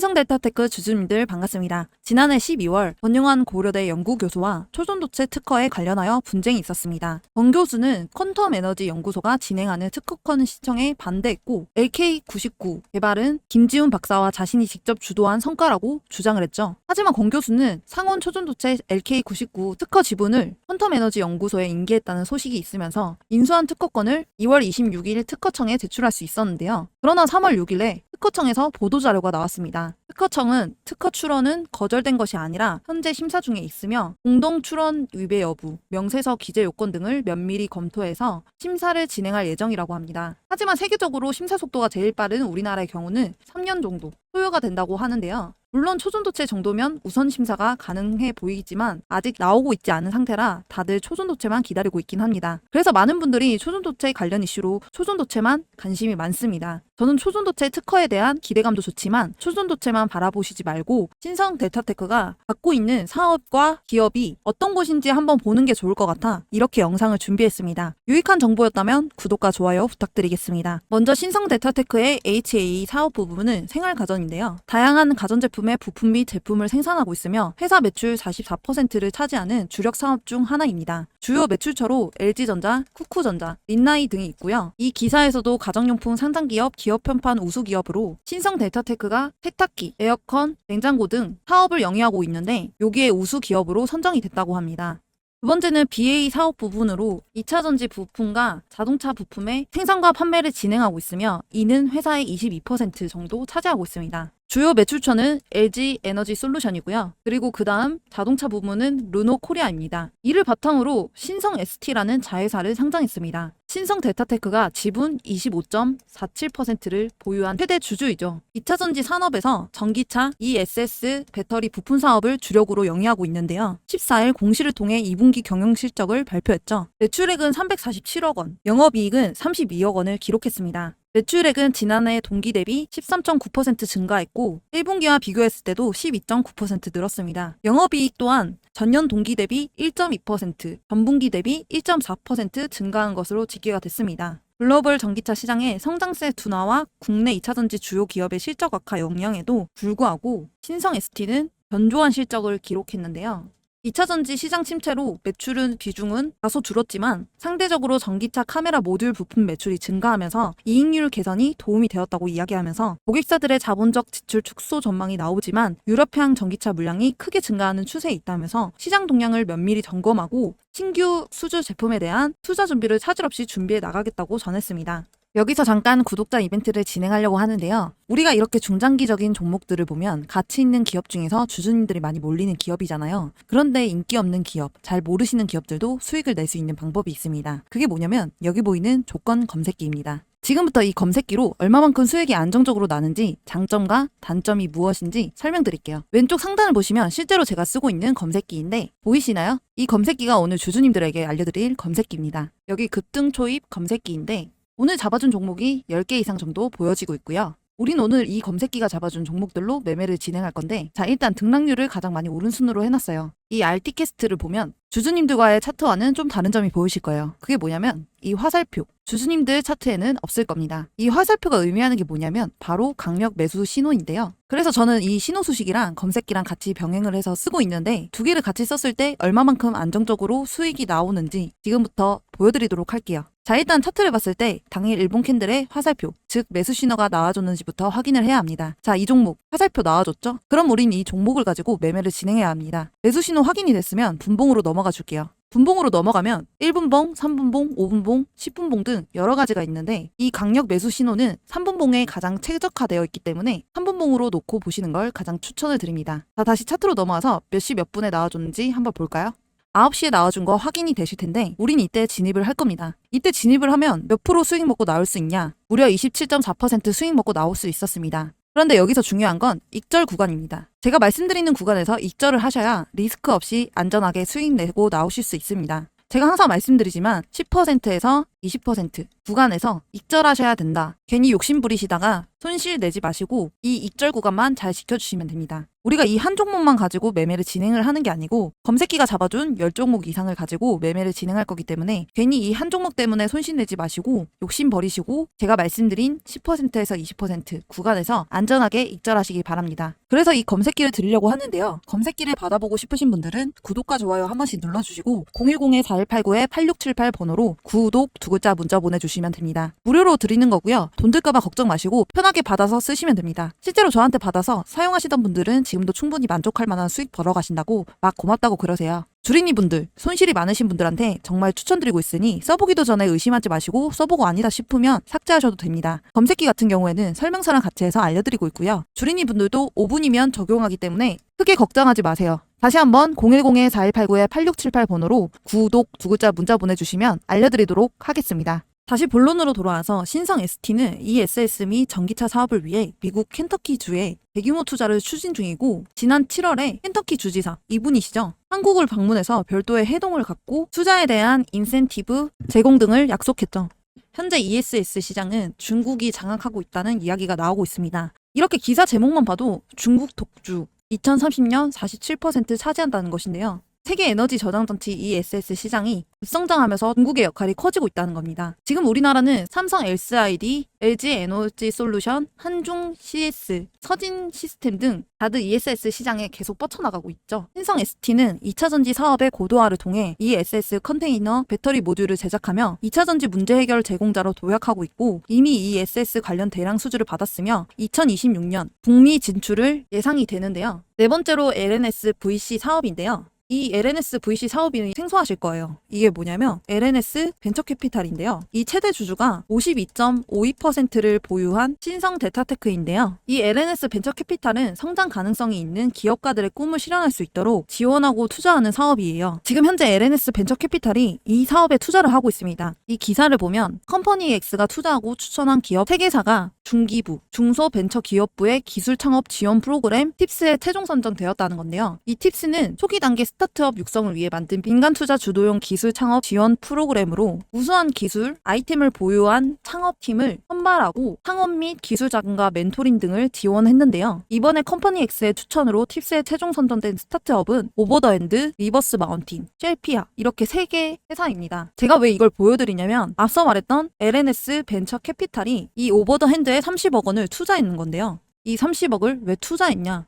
신성델타테크 주주님들 반갑습니다. 지난해 12월 권용환 고려대 연구교수와 초전도체 특허에 관련하여 분쟁이 있었습니다. 권 교수는 퀀텀 에너지 연구소가 진행하는 특허권 신청에 반대했고 LK99 개발은 김지훈 박사와 자신이 직접 주도한 성과라고 주장을 했죠. 하지만 권 교수는 상온 초전도체 LK99 특허 지분을 퀀텀 에너지 연구소에 인계했다는 소식이 있으면서 인수한 특허권을 2월 26일 특허청에 제출할 수 있었는데요. 그러나 3월 6일에 특허청에서 보도자료가 나왔습니다. 특허청은 특허 출원은 거절된 것이 아니라 현재 심사 중에 있으며 공동 출원 위배 여부, 명세서 기재 요건 등을 면밀히 검토해서 심사를 진행할 예정이라고 합니다. 하지만 세계적으로 심사 속도가 제일 빠른 우리나라의 경우는 3년 정도 소요가 된다고 하는데요. 물론 초전도체 정도면 우선 심사가 가능해 보이지만 아직 나오고 있지 않은 상태라 다들 초전도체만 기다리고 있긴 합니다. 그래서 많은 분들이 초전도체 관련 이슈로 초전도체만 관심이 많습니다. 저는 초전도체 특허에 대한 기대감도 좋지만 초전도체만 바라보시지 말고 신성델타테크가 갖고 있는 사업과 기업이 어떤 곳인지 한번 보는 게 좋을 것 같아 이렇게 영상을 준비했습니다. 유익한 정보였다면 구독과 좋아요 부탁드리겠습니다. 먼저 신성델타테크의 HA 사업 부분은 생활가전인데요. 다양한 가전제품의 부품 및 제품을 생산하고 있으며 회사 매출 44%를 차지하는 주력 사업 중 하나입니다. 주요 매출처로 LG전자, 쿠쿠전자, 린나이 등이 있고요. 이 기사에서도 가정용품 상장기업, 기업 편판 우수기업으로 신성델타테크가 세탁기, 에어컨, 냉장고 등 사업을 영위하고 있는데 여기에 우수기업으로 선정이 됐다고 합니다. 두 번째는 BA 사업 부분으로 2차전지 부품과 자동차 부품의 생산과 판매를 진행하고 있으며 이는 회사의 22% 정도 차지하고 있습니다. 주요 매출처는 LG 에너지 솔루션이고요. 그리고 그 다음 자동차 부문은 르노 코리아입니다. 이를 바탕으로 신성 ST라는 자회사를 상장했습니다. 신성 델타테크가 지분 25.47%를 보유한 최대 주주이죠. 2차전지 산업에서 전기차, ESS 배터리 부품 사업을 주력으로 영위하고 있는데요. 14일 공시를 통해 2분기 경영 실적을 발표했죠. 매출액은 347억 원, 영업이익은 32억 원을 기록했습니다. 매출액은 지난해 동기 대비 13.9% 증가했고 1분기와 비교했을 때도 12.9% 늘었습니다. 영업이익 또한 전년 동기 대비 1.2%, 전분기 대비 1.4% 증가한 것으로 집계가 됐습니다. 글로벌 전기차 시장의 성장세 둔화와 국내 2차전지 주요 기업의 실적 악화 영향에도 불구하고 신성 ST는 견조한 실적을 기록했는데요. 2차전지 시장 침체로 매출은 비중은 다소 줄었지만 상대적으로 전기차 카메라 모듈 부품 매출이 증가하면서 이익률 개선이 도움이 되었다고 이야기하면서 고객사들의 자본적 지출 축소 전망이 나오지만 유럽향 전기차 물량이 크게 증가하는 추세에 있다면서 시장 동향을 면밀히 점검하고 신규 수주 제품에 대한 투자 준비를 차질 없이 준비해 나가겠다고 전했습니다. 여기서 잠깐 구독자 이벤트를 진행하려고 하는데요. 우리가 이렇게 중장기적인 종목들을 보면 가치 있는 기업 중에서 주주님들이 많이 몰리는 기업이잖아요. 그런데 인기 없는 기업, 잘 모르시는 기업들도 수익을 낼 수 있는 방법이 있습니다. 그게 뭐냐면 여기 보이는 조건 검색기입니다. 지금부터 이 검색기로 얼마만큼 수익이 안정적으로 나는지 장점과 단점이 무엇인지 설명드릴게요. 왼쪽 상단을 보시면 실제로 제가 쓰고 있는 검색기인데 보이시나요? 이 검색기가 오늘 주주님들에게 알려드릴 검색기입니다. 여기 급등 초입 검색기인데 오늘 잡아준 종목이 10개 이상 정도 보여지고 있고요. 우린 오늘 이 검색기가 잡아준 종목들로 매매를 진행할 건데 자 일단 등락률을 가장 많이 오른 순으로 해놨어요. 이 RT캐스트를 보면 주주님들과의 차트와는 좀 다른 점이 보이실 거예요. 그게 뭐냐면 이 화살표, 주주님들 차트에는 없을 겁니다. 이 화살표가 의미하는 게 뭐냐면 바로 강력 매수 신호인데요. 그래서 저는 이 신호 수식이랑 검색기랑 같이 병행을 해서 쓰고 있는데 두 개를 같이 썼을 때 얼마만큼 안정적으로 수익이 나오는지 지금부터 보여드리도록 할게요. 자 일단 차트를 봤을 때 당일 일본 캔들의 화살표, 즉 매수 신호가 나와줬는지부터 확인을 해야 합니다. 자 이 종목 화살표 나와줬죠? 그럼 우린 이 종목을 가지고 매매를 진행해야 합니다. 매수 신호 확인이 됐으면 분봉으로 넘어가 줄게요. 분봉으로 넘어가면 1분봉, 3분봉, 5분봉, 10분봉 등 여러 가지가 있는데 이 강력 매수 신호는 3분봉에 가장 최적화되어 있기 때문에 3분봉으로 놓고 보시는 걸 가장 추천을 드립니다. 자 다시 차트로 넘어와서 몇 시 몇 분에 나와줬는지 한번 볼까요? 9시에 나와준 거 확인이 되실 텐데 우린 이때 진입을 할 겁니다. 이때 진입을 하면 몇 프로 수익 먹고 나올 수 있냐? 무려 27.4% 수익 먹고 나올 수 있었습니다. 그런데 여기서 중요한 건 익절 구간입니다. 제가 말씀드리는 구간에서 익절을 하셔야 리스크 없이 안전하게 수익 내고 나오실 수 있습니다. 제가 항상 말씀드리지만 10%에서 20% 구간에서 익절하셔야 된다. 괜히 욕심 부리시다가 손실 내지 마시고 이 익절 구간만 잘 지켜주시면 됩니다. 우리가 이 한 종목만 가지고 매매를 진행을 하는 게 아니고 검색기가 잡아준 10종목 이상을 가지고 매매를 진행할 거기 때문에 괜히 이 한 종목 때문에 손실 내지 마시고 욕심 버리시고 제가 말씀드린 10%에서 20% 구간에서 안전하게 익절하시기 바랍니다. 그래서 이 검색기를 드리려고 하는데요. 검색기를 받아보고 싶으신 분들은 구독과 좋아요 한 번씩 눌러주시고 010-4189-8678 번호로 구독 두 글자 문자 보내주시면 됩니다. 무료로 드리는 거고요. 돈 들까봐 걱정 마시고 편하게 받아서 쓰시면 됩니다. 실제로 저한테 받아서 사용하시던 분들은 지금도 충분히 만족할 만한 수익 벌어 가신다고 막 고맙다고 그러세요. 주린이 분들, 손실이 많으신 분들한테 정말 추천드리고 있으니 써보기도 전에 의심하지 마시고 써보고 아니다 싶으면 삭제하셔도 됩니다. 검색기 같은 경우에는 설명서랑 같이 해서 알려드리고 있고요. 주린이 분들도 5분이면 적용하기 때문에 크게 걱정하지 마세요. 다시 한번 010-4189-8678 번호로 구독 두 글자 문자 보내주시면 알려드리도록 하겠습니다. 다시 본론으로 돌아와서 신성 ST는 ESS 및 전기차 사업을 위해 미국 켄터키주에 대규모 투자를 추진 중이고 지난 7월에 켄터키 주지사 이분이시죠. 한국을 방문해서 별도의 회동을 갖고 투자에 대한 인센티브 제공 등을 약속했죠. 현재 ESS 시장은 중국이 장악하고 있다는 이야기가 나오고 있습니다. 이렇게 기사 제목만 봐도 중국 독주 2030년 47% 차지한다는 것인데요. 세계 에너지 저장 장치 ESS 시장이 급성장하면서 중국의 역할이 커지고 있다는 겁니다. 지금 우리나라는 삼성 LCID, LG 에너지 솔루션, 한중 CS, 서진 시스템 등 다들 ESS 시장에 계속 뻗쳐나가고 있죠. 신성 ST는 2차 전지 사업의 고도화를 통해 ESS 컨테이너 배터리 모듈을 제작하며 2차 전지 문제 해결 제공자로 도약하고 있고 이미 ESS 관련 대량 수주를 받았으며 2026년 북미 진출을 예상이 되는데요. 네 번째로 LNS VC 사업인데요. 이 LNS VC 사업이 생소하실 거예요. 이게 뭐냐면 LNS 벤처캐피탈인데요. 이 최대 주주가 52.52%를 보유한 신성 데타테크인데요. 이 LNS 벤처캐피탈은 성장 가능성이 있는 기업가들의 꿈을 실현할 수 있도록 지원하고 투자하는 사업이에요. 지금 현재 LNS 벤처캐피탈이 이 사업에 투자를 하고 있습니다. 이 기사를 보면 컴퍼니 X가 투자하고 추천한 기업 3개사가 중기부, 중소벤처기업부의 기술 창업 지원 프로그램 팁스에 최종 선정되었다는 건데요. 이 팁스는 초기 단계 스타트업 육성을 위해 만든 민간 투자 주도용 기술 창업 지원 프로그램으로 우수한 기술, 아이템을 보유한 창업팀을 선발하고 창업 및 기술 자금과 멘토링 등을 지원했는데요. 이번에 컴퍼니 X의 추천으로 팁스에 최종 선정된 스타트업은 오버더핸드, 리버스 마운틴, 쉘피아 이렇게 3개 회사입니다. 제가 왜 이걸 보여드리냐면 앞서 말했던 LNS 벤처 캐피탈이 이 오버더핸드에 30억 원을 투자했는 건데요. 이 30억을 왜 투자했냐?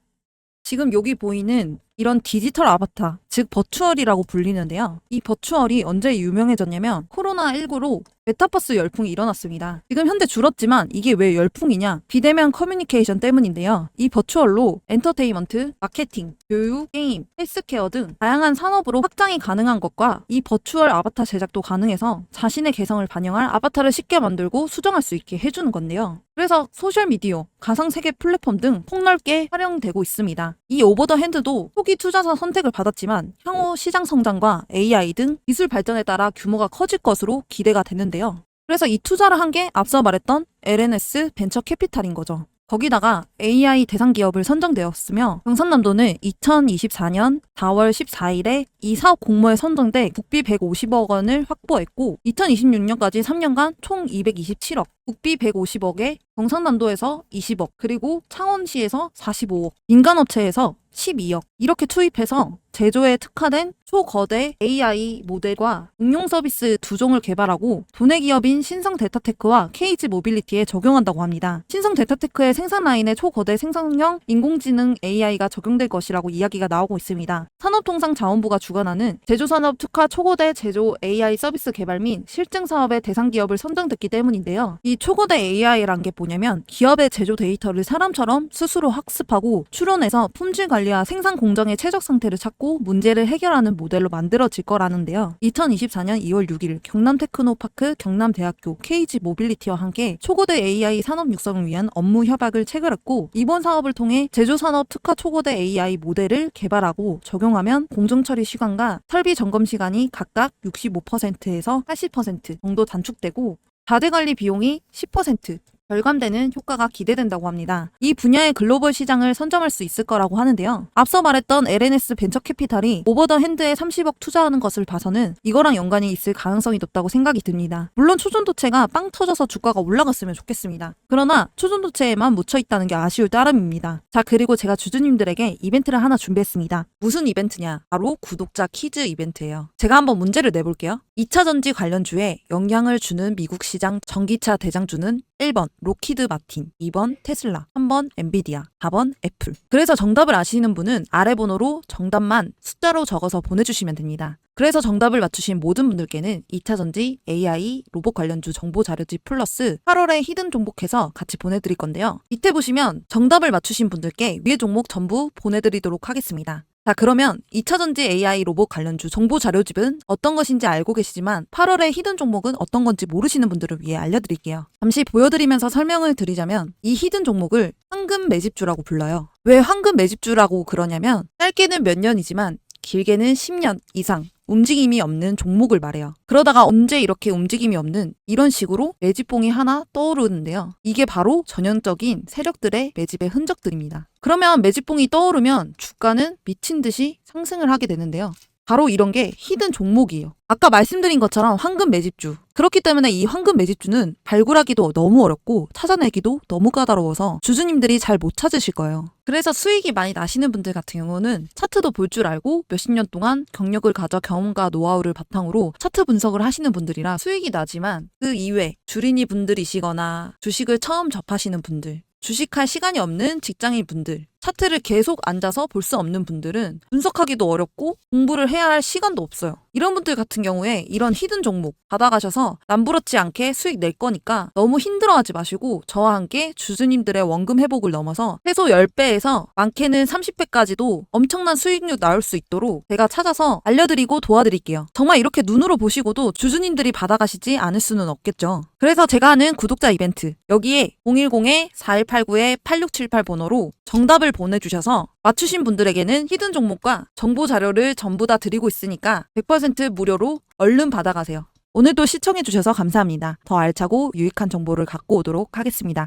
지금 여기 보이는 이런 디지털 아바타, 즉 버추얼이라고 불리는데요. 이 버추얼이 언제 유명해졌냐면 코로나19로 메타버스 열풍이 일어났습니다. 지금 현재 줄었지만 이게 왜 열풍이냐? 비대면 커뮤니케이션 때문인데요. 이 버추얼로 엔터테인먼트, 마케팅, 교육, 게임, 헬스케어 등 다양한 산업으로 확장이 가능한 것과 이 버추얼 아바타 제작도 가능해서 자신의 개성을 반영할 아바타를 쉽게 만들고 수정할 수 있게 해주는 건데요. 그래서 소셜미디어, 가상세계 플랫폼 등 폭넓게 활용되고 있습니다. 이 오버더핸드도 초기 투자사 선택을 받았지만 향후 시장 성장과 AI 등 기술 발전에 따라 규모가 커질 것으로 기대가 되는데요. 그래서 이 투자를 한 게 앞서 말했던 LNS 벤처 캐피탈인 거죠. 거기다가 AI 대상 기업을 선정되었으며 경상남도는 2024년 4월 14일에 이 사업 공모에 선정돼 국비 150억 원을 확보했고 2026년까지 3년간 총 227억, 국비 150억에 경상남도에서 20억, 그리고 창원시에서 45억, 민간업체에서 12억 이렇게 투입해서 제조에 특화된 초거대 AI 모델과 응용 서비스 2종을 개발하고 도내 기업인 신성 데타테크와 KG 모빌리티에 적용한다고 합니다. 신성 데타테크의 생산 라인에 초거대 생성형 인공지능 AI가 적용될 것이라고 이야기가 나오고 있습니다. 산업통상자원부가 주관하는 제조산업 특화 초거대 제조 AI 서비스 개발 및 실증 사업의 대상 기업을 선정됐기 때문인데요. 이 초거대 AI란 게 뭐냐면 기업의 제조 데이터를 사람처럼 스스로 학습하고 추론해서 품질 관리와 생산 공정의 최적 상태를 찾고 문제를 해결하는 모델로 만들어질 거라는데요. 2024년 2월 6일 경남테크노파크 경남대학교 KG 모빌리티와 함께 초거대 AI 산업 육성을 위한 업무 협약을 체결했고 이번 사업을 통해 제조산업 특화 초거대 AI 모델을 개발하고 적용하면 공정처리 시간과 설비 점검 시간이 각각 65%에서 80% 정도 단축되고 자재 관리 비용이 10%, 절감되는 효과가 기대된다고 합니다. 이 분야의 글로벌 시장을 선점할 수 있을 거라고 하는데요. 앞서 말했던 LNS 벤처캐피탈이 오버 더 핸드에 30억 투자하는 것을 봐서는 이거랑 연관이 있을 가능성이 높다고 생각이 듭니다. 물론 초전도체가 빵 터져서 주가가 올라갔으면 좋겠습니다. 그러나 초전도체에만 묻혀있다는 게 아쉬울 따름입니다. 자, 그리고 제가 주주님들에게 이벤트를 하나 준비했습니다. 무슨 이벤트냐? 바로 구독자 퀴즈 이벤트예요. 제가 한번 문제를 내볼게요. 2차 전지 관련주에 영향을 주는 미국 시장 전기차 대장주는 1번 로키드 마틴, 2번 테슬라, 3번 엔비디아, 4번 애플. 그래서 정답을 아시는 분은 아래 번호로 정답만 숫자로 적어서 보내주시면 됩니다. 그래서 정답을 맞추신 모든 분들께는 2차전지, AI, 로봇 관련주 정보 자료지 플러스 8월에 히든 종목해서 같이 보내드릴 건데요. 밑에 보시면 정답을 맞추신 분들께 위의 종목 전부 보내드리도록 하겠습니다. 자, 그러면 2차전지 AI 로봇 관련주 정보 자료집은 어떤 것인지 알고 계시지만 8월에 히든 종목은 어떤 건지 모르시는 분들을 위해 알려드릴게요. 잠시 보여드리면서 설명을 드리자면 이 히든 종목을 황금 매집주라고 불러요. 왜 황금 매집주라고 그러냐면 짧게는 몇 년이지만 길게는 10년 이상 움직임이 없는 종목을 말해요. 그러다가 언제 이렇게 움직임이 없는 이런 식으로 매집봉이 하나 떠오르는데요. 이게 바로 전형적인 세력들의 매집의 흔적들입니다. 그러면 매집봉이 떠오르면 주가는 미친 듯이 상승을 하게 되는데요. 바로 이런 게 히든 종목이에요. 아까 말씀드린 것처럼 황금 매집주. 그렇기 때문에 이 황금 매집주는 발굴하기도 너무 어렵고 찾아내기도 너무 까다로워서 주주님들이 잘 못 찾으실 거예요. 그래서 수익이 많이 나시는 분들 같은 경우는 차트도 볼 줄 알고 몇십 년 동안 경력을 가져 경험과 노하우를 바탕으로 차트 분석을 하시는 분들이라 수익이 나지만 그 이외 주린이 분들이시거나 주식을 처음 접하시는 분들, 주식할 시간이 없는 직장인 분들, 차트를 계속 앉아서 볼 수 없는 분들은 분석하기도 어렵고 공부를 해야 할 시간도 없어요. 이런 분들 같은 경우에 이런 히든 종목 받아가셔서 남부럽지 않게 수익 낼 거니까 너무 힘들어하지 마시고 저와 함께 주주님들의 원금 회복을 넘어서 최소 10배에서 많게는 30배까지도 엄청난 수익률 나올 수 있도록 제가 찾아서 알려드리고 도와드릴게요. 정말 이렇게 눈으로 보시고도 주주님들이 받아가시지 않을 수는 없겠죠. 그래서 제가 하는 구독자 이벤트 여기에 010-4189-8678 번호로 정답을 보내주셔서 맞추신 분들에게는 히든 종목과 정보 자료를 전부 다 드리고 있으니까 100% 무료로 얼른 받아가세요. 오늘도 시청해주셔서 감사합니다. 더 알차고 유익한 정보를 갖고 오도록 하겠습니다.